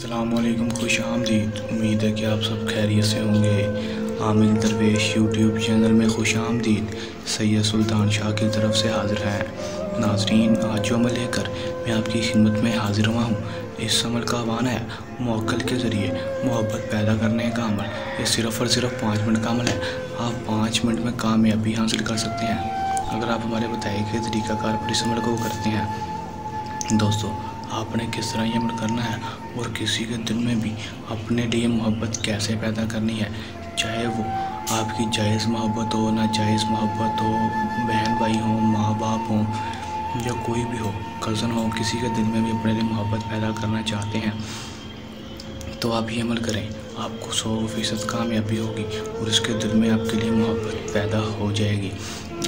अस्सलामुअलैकुम, खुश आमदीद। उम्मीद है कि आप सब खैरियत से होंगे। आमिर दरवेश यूट्यूब चैनल में खुश आमदीद। सैयद सुल्तान शाह की तरफ से हाजिर हैं। नाजरीन, आज जो अमल लेकर मैं आपकी खिदमत में हाजिर हुआ हूँ, इस अमल का आह्वान है मुअक्कल के ज़रिए मोहब्बत पैदा करने का अमल। ये सिर्फ़ और सिर्फ 5 मिनट का अमल है। आप 5 मिनट में कामयाबी हासिल कर सकते हैं अगर आप हमारे बताए गए तरीक़ाकार पर इस अमल को करते हैं। दोस्तों, आपने किस तरह ये अमल करना है और किसी के दिल में भी अपने लिए मोहब्बत कैसे पैदा करनी है, चाहे वो आपकी जायज़ मोहब्बत हो, नाजायज़ मोहब्बत हो, बहन भाई हो, माँ बाप हो या कोई भी हो, कज़न हो, किसी के दिल में भी अपने लिए मोहब्बत पैदा करना चाहते हैं तो आप ये अमल करें। आपको 100% कामयाबी होगी और इसके दिल में आपके लिए मोहब्बत पैदा हो जाएगी।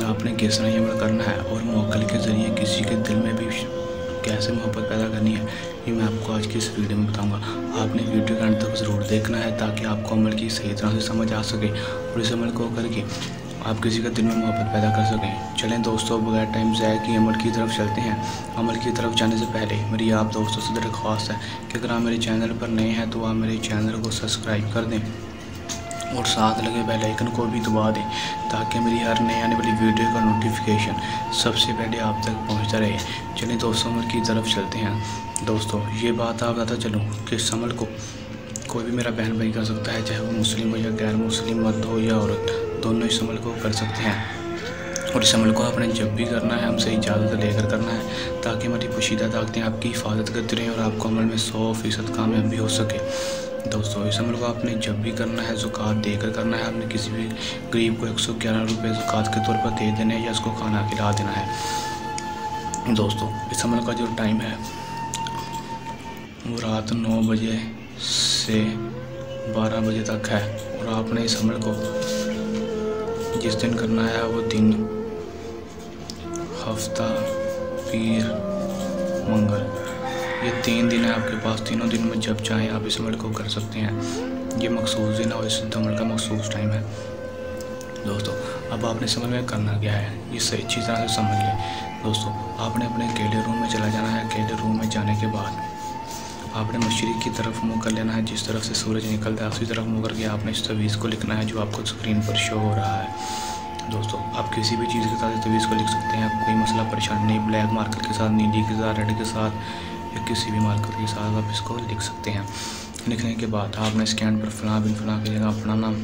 आपने किस तरह ये अमल करना है और मुअक्कल के ज़रिए किसी के दिल में भी कैसे मोहब्बत पैदा करनी है, ये मैं आपको आज की इस वीडियो में बताऊंगा। आपने वीडियो के अंत तक ज़रूर देखना है ताकि आपको अमल की सही तरह से समझ आ सके और इस अमल को करके आप किसी का दिल में मोहब्बत पैदा कर सकें। चलें दोस्तों, बगैर टाइम ज़ाया किए अमल की तरफ चलते हैं। अमल की तरफ जाने से पहले मेरी आप दोस्तों से दरख्वास्त है कि अगर आप मेरे चैनल पर नए हैं तो आप मेरे चैनल को सब्सक्राइब कर दें और साथ लगे बेल आइकन को भी दबा दें ताकि मेरी हर नई आने वाली वीडियो का नोटिफिकेशन सबसे पहले आप तक पहुंचता रहे। चलिए दोस्तों, अमल की तरफ चलते हैं। दोस्तों, ये बात आप बताता चलूँ कि इस अमल को कोई भी मेरा बहन भाई कर सकता है, चाहे वो मुस्लिम हो या गैर मुस्लिम, मर्द हो या औरत, दोनों इस अमल को कर सकते हैं। और इस अमल को आपने जब भी करना है हमसे इजाज़त लेकर करना है ताकि हमारी पोशीदा ताकतें आपकी हिफाजत करती रहें और आपको अमल में 100% कामयाबी हो सके। दोस्तों, इस अमल को आपने जब भी करना है ज़कात देकर करना है। आपने किसी भी गरीब को 111 रुपये ज़कात के तौर पर दे देने हैं या उसको खाना खिला देना है। दोस्तों, इस अमल का जो टाइम है वो रात 9 बजे से 12 बजे तक है और आपने इस अमल को जिस दिन करना है वो दिन हफ्ता, पीर, मंगल, ये 3 दिन है आपके पास। तीनों दिन में जब चाहें आप इस अमल को कर सकते हैं। ये मखसूस दिन और इस अमल का मखसूस टाइम है। दोस्तों, अब आपने इस अमल में करना क्या है ये सही अच्छी तरह से समझ लें। दोस्तों, आपने अपने अकेले रूम में चला जाना है। अकेले रूम में जाने के बाद आपने मशरिक़ की तरफ मुँह कर लेना है। जिस तरफ से सूरज निकलता है उसी तरफ मुँह करके आपने इस तवीज़ को लिखना है जो आपको स्क्रीन पर शो हो रहा है। दोस्तों, आप किसी भी चीज़ के साथ इस तवीज़ को लिख सकते हैं। कोई मसला परेशानी नहीं, ब्लैक मार्कर के साथ, नीली के साथ, रेड के साथ या किसी भी मार्कर के साथ आप इसको लिख सकते हैं। लिखने के बाद आपने स्कैन पर फ़लाँ बिन फ़लाँ की जगह अपना नाम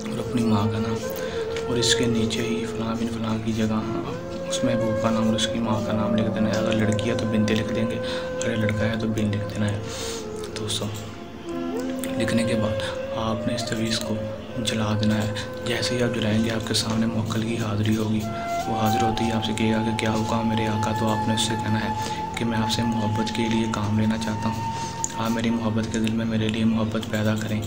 और अपनी माँ का नाम और इसके नीचे ही फ़लाँ बिन फ़लाँ की जगह उसमें महबूब का नाम और उसकी माँ का नाम लिख देना है। अगर लड़की है तो बिनते लिख देंगे, अगर लड़का है तो बिन लिख देना है। दोस्तों, लिखने के बाद आपने इस तवीज़ को जला देना है। जैसे ही आप जलाएंगे आपके सामने मुअक्कल की हाज़िरी होगी। वो हाज़िर होती ही आपसे कहेगा कि क्या हुक्म मेरे आका। तो आपने उससे कहना है कि मैं आपसे मोहब्बत के लिए काम लेना चाहता हूँ। आप मेरी मोहब्बत के दिल में मेरे लिए मोहब्बत पैदा करें।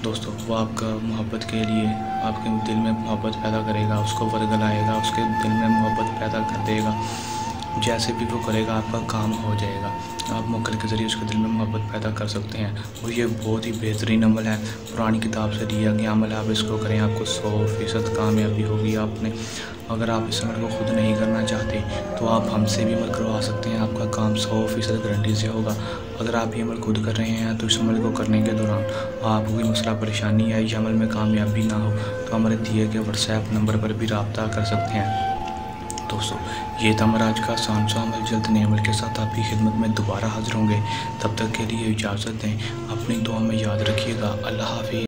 दोस्तों, वो आपका मोहब्बत के लिए आपके दिल में मोहब्बत पैदा करेगा, उसको वरगलाएगा, उसके दिल में मोहब्बत पैदा कर देगा। जैसे भी वो करेगा आपका काम हो जाएगा। आप मुअक्कल के ज़रिए उसके दिल में मोहब्बत पैदा कर सकते हैं और ये बहुत ही बेहतरीन अमल है। पुरानी किताब से दिया गया अमल है। आप इसको करें, आपको 100% कामयाबी होगी। आपने अगर आप इस अमल को खुद नहीं करना चाहते तो आप हमसे भी अमल करवा सकते हैं। आपका काम 100% गारंटी से होगा। अगर आप ये अमल खुद कर रहे हैं तो इस अमल को करने के दौरान आपको कोई मसला परेशानी है या अमल में कामयाबी ना हो तो हमारे दिए गए व्हाट्सएप नंबर पर भी रब्ता कर सकते हैं। दोस्तों, ये था हमारा आज का आसान सा अमल। जल्द नए अमल के साथ आपकी खिदमत में दोबारा हाजिर होंगे। तब तक के लिए इजाज़त दें। अपनी दुआ में याद रखिएगा। अल्लाह हाफ़िज़।